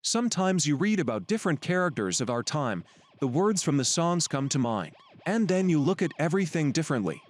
Sometimes you read about different characters of our time, the words from the songs come to mind, and then you look at everything differently.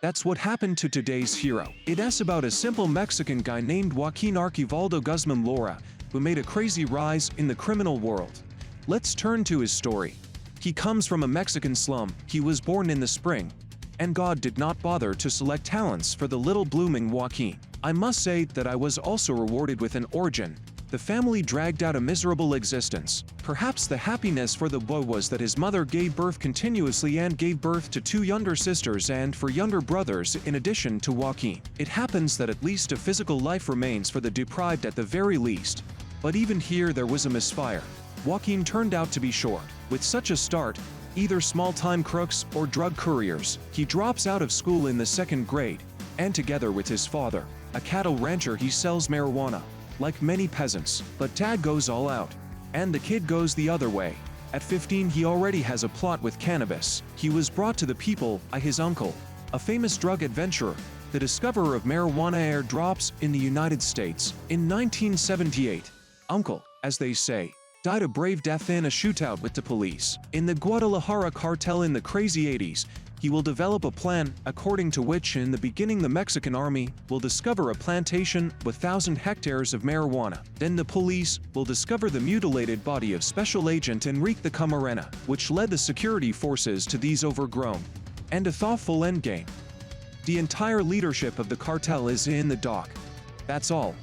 That's what happened to today's hero. It's about a simple Mexican guy named Joaquin Archivaldo Guzman Loera, who made a crazy rise in the criminal world. Let's turn to his story. He comes from a Mexican slum, he was born in the spring, and God did not bother to select talents for the little blooming Joaquin. I must say that I was also rewarded with an origin. The family dragged out a miserable existence. Perhaps the happiness for the boy was that his mother gave birth continuously and gave birth to 2 younger sisters and 4 younger brothers in addition to Joaquin. It happens that at least a physical life remains for the deprived at the very least. But even here there was a misfire. Joaquin turned out to be short. With such a start, either small-time crooks or drug couriers, he drops out of school in the 2nd grade, and together with his father, a cattle rancher, he sells marijuana. Like many peasants, but Dad goes all out, and the kid goes the other way. At 15 he already has a plot with cannabis. He was brought to the people by his uncle, a famous drug adventurer, the discoverer of marijuana airdrops in the United States. In 1978, Uncle, as they say, died a brave death in a shootout with the police. In the Guadalajara cartel in the crazy 80s, he will develop a plan according to which in the beginning the Mexican army will discover a plantation with 1,000 hectares of marijuana. Then the police will discover the mutilated body of Special Agent Enrique the Camarena, which led the security forces to these overgrown. And a thoughtful endgame. The entire leadership of the cartel is in the dock. That's all.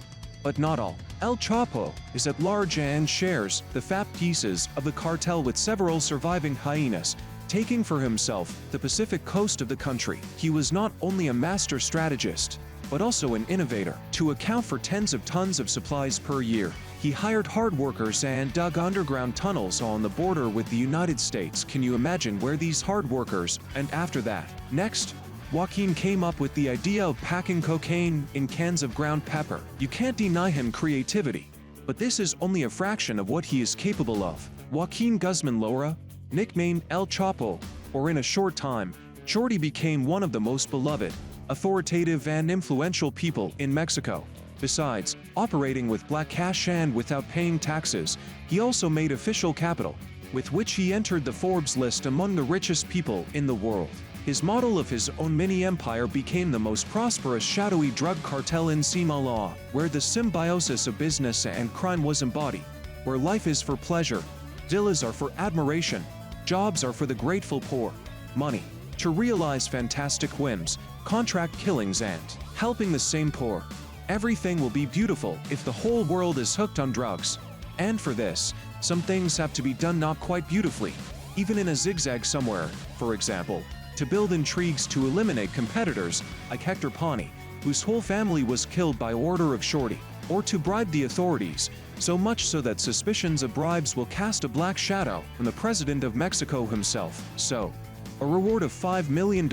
But not all. El Chapo is at large and shares the fat pieces of the cartel with several surviving hyenas, taking for himself the Pacific coast of the country. He was not only a master strategist, but also an innovator. To account for tens of tons of supplies per year, he hired hard workers and dug underground tunnels on the border with the United States. Can you imagine where these hard workers, and after that? Next, Joaquin came up with the idea of packing cocaine in cans of ground pepper. You can't deny him creativity, but this is only a fraction of what he is capable of. Joaquin Guzman Loera, nicknamed El Chapo, or in a short time, Shorty became one of the most beloved, authoritative and influential people in Mexico. Besides operating with black cash and without paying taxes, he also made official capital, with which he entered the Forbes list among the richest people in the world. His model of his own mini-empire became the most prosperous shadowy drug cartel in Sinaloa, where the symbiosis of business and crime was embodied, where life is for pleasure, villas are for admiration, jobs are for the grateful poor, money to realize fantastic whims, contract killings and helping the same poor. Everything will be beautiful if the whole world is hooked on drugs. And for this, some things have to be done not quite beautifully, even in a zigzag somewhere. For example, to build intrigues to eliminate competitors, like Hector Pani, whose whole family was killed by order of Shorty, or to bribe the authorities, so much so that suspicions of bribes will cast a black shadow on the president of Mexico himself. So, a reward of $5 million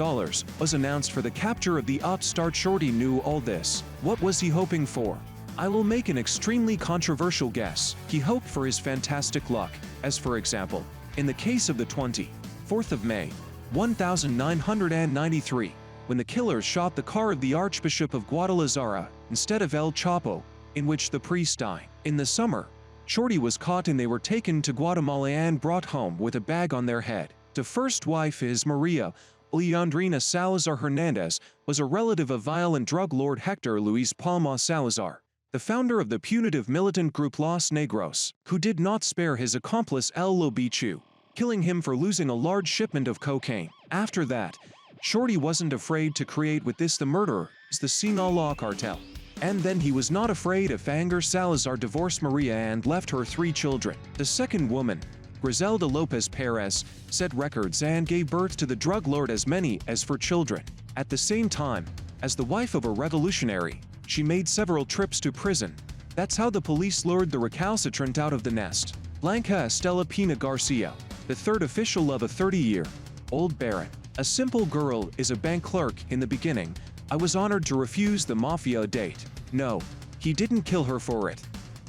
was announced for the capture of the upstart. Shorty knew all this. What was he hoping for? I will make an extremely controversial guess. He hoped for his fantastic luck, as for example, in the case of the 24th of May, 1993, when the killers shot the car of the Archbishop of Guadalajara instead of El Chapo, in which the priest died. In the summer, Shorty was caught and they were taken to Guatemala and brought home with a bag on their head. The first wife is Maria Leandrina Salazar Hernandez, was a relative of violent drug lord Hector Luis Palma Salazar, the founder of the punitive militant group Los Negros, who did not spare his accomplice El Lobichu, killing him for losing a large shipment of cocaine. After that, Shorty wasn't afraid to create with this the murderer, the Sinaloa cartel. And then he was not afraid of anger. Salazar divorced Maria and left her 3 children. The second woman, Griselda Lopez Perez, set records and gave birth to the drug lord as many as 4 children. At the same time, as the wife of a revolutionary, she made several trips to prison. That's how the police lured the recalcitrant out of the nest. Blanca Estela Pina Garcia, the third official of a 30-year-old baron. A simple girl is a bank clerk. In the beginning, I was honored to refuse the mafia a date. No, he didn't kill her for it.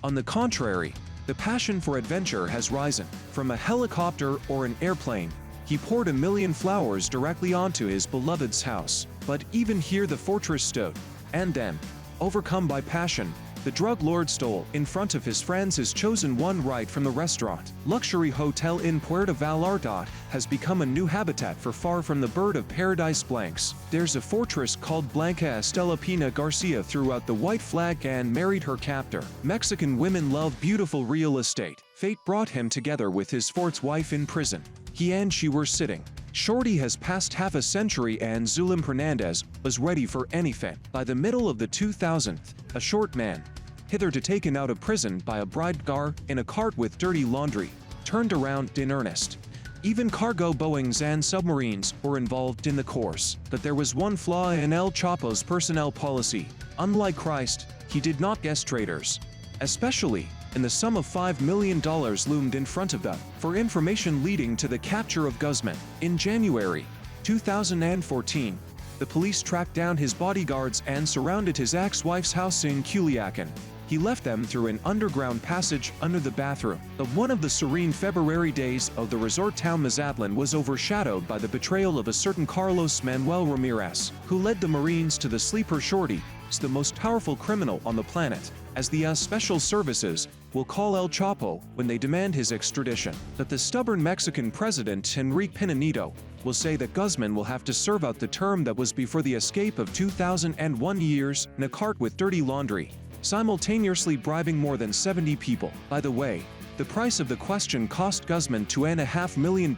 On the contrary, the passion for adventure has risen. From a helicopter or an airplane, he poured 1,000,000 flowers directly onto his beloved's house. But even here the fortress stood. And then, overcome by passion, The drug lord stole, in front of his friends, his chosen one right from the restaurant. Luxury hotel in Puerto Vallarta has become a new habitat for far from the bird of paradise blanks. There's a fortress called Blanca Estela Pina Garcia throughout the white flag and married her captor. Mexican women love beautiful real estate. Fate brought him together with his fourth wife in prison. He and she were sitting. Shorty has passed half a century and Zulim Hernandez was ready for anything. By the middle of the 2000s, a short man, hitherto taken out of prison by a bribed gar in a cart with dirty laundry, turned around in earnest. Even cargo Boeings and submarines were involved in the course. But there was one flaw in El Chapo's personnel policy. Unlike Christ, he did not guess traitors. Especially and the sum of $5 million loomed in front of them for information leading to the capture of Guzman. In January 2014, the police tracked down his bodyguards and surrounded his ex-wife's house in Culiacan. He left them through an underground passage under the bathroom. But one of the serene February days of the resort town Mazatlan was overshadowed by the betrayal of a certain Carlos Manuel Ramirez, who led the Marines to the sleeper Shorty, the most powerful criminal on the planet, as the Special Services will call El Chapo when they demand his extradition. But the stubborn Mexican president Enrique Pena Nieto will say that Guzman will have to serve out the term that was before the escape of 2001 years in a cart with dirty laundry, simultaneously bribing more than 70 people. By the way, the price of the question cost Guzman $2.5 million.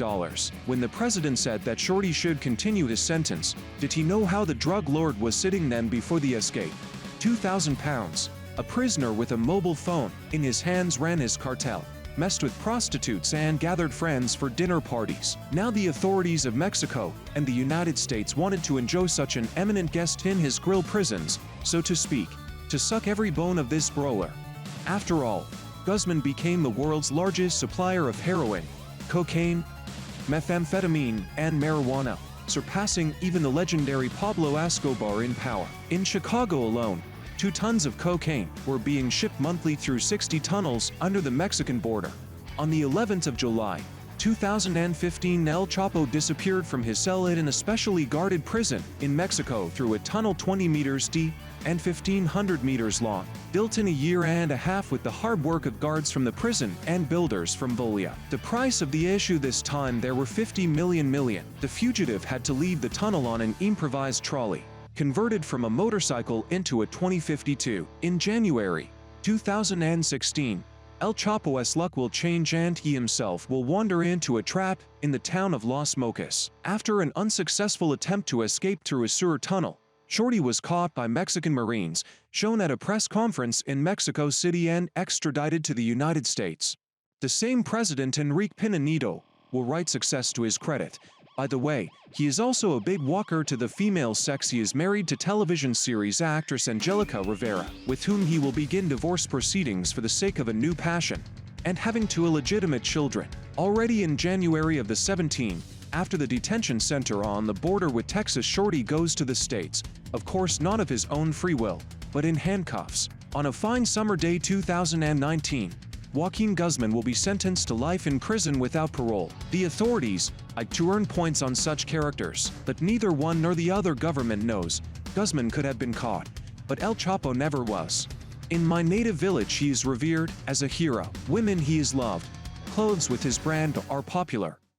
When the president said that Shorty should continue his sentence, did he know how the drug lord was sitting then before the escape? 2,000 pounds. A prisoner with a mobile phone in his hands ran his cartel, messed with prostitutes and gathered friends for dinner parties. Now the authorities of Mexico and the United States wanted to enjoy such an eminent guest in his grill prisons, so to speak, to suck every bone of this brawler. After all, Guzman became the world's largest supplier of heroin, cocaine, methamphetamine, and marijuana, surpassing even the legendary Pablo Escobar in power. In Chicago alone, 2 tons of cocaine were being shipped monthly through 60 tunnels under the Mexican border. On the 11th of July, 2015, El Chapo disappeared from his cell in a specially guarded prison in Mexico through a tunnel 20 meters deep and 1,500 meters long, built in a year and a half with the hard work of guards from the prison and builders from Bolivia. The price of the issue this time there were 50 million. The fugitive had to leave the tunnel on an improvised trolley, converted from a motorcycle into a 2052. In January 2016, El Chapo's luck will change and he himself will wander into a trap in the town of Los Mochis. After an unsuccessful attempt to escape through a sewer tunnel, Shorty was caught by Mexican Marines, shown at a press conference in Mexico City and extradited to the United States. The same president Enrique Pena Nieto will write success to his credit. By the way, he is also a big walker to the female sex. He is married to television series actress Angelica Rivera, with whom he will begin divorce proceedings for the sake of a new passion, and having 2 illegitimate children. Already in January of the 17th, after the detention center on the border with Texas, Shorty goes to the States, of course not of his own free will, but in handcuffs. On a fine summer day 2019, Joaquin Guzman will be sentenced to life in prison without parole. The authorities like to earn points on such characters, but neither one nor the other government knows Guzman could have been caught, but El Chapo never was. In my native village he is revered as a hero. Women he is loved. Clothes with his brand are popular.